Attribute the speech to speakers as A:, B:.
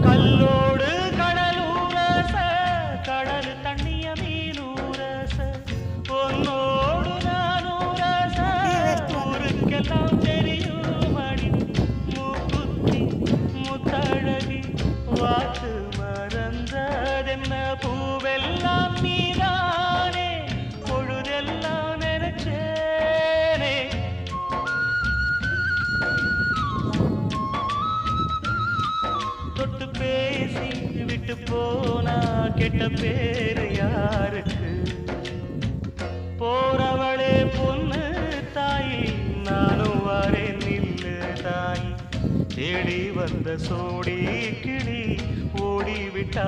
A: கல்லோடு கடலூரச கடல் தண்ணிய மீனூரச பொன்னோடு நானூரச ஊருக்கெல்லாம் தெரியும் அடி மூக்குத்தி முத்தழகி வாக்கு மறந்ததென்ன பூவெல்லாம் நீதானே பொழுதெல்லாம் நினைச்சேனே தொட்டு பேசி விட்டு போனா கெட்ட பேரு யாருக்கு போறவளே பொண்ணு தாயி நானும் வரேன் நில்லு தாயி தேடி வந்த சோடி கிளி ஓடிவிட்டாலாகாதடி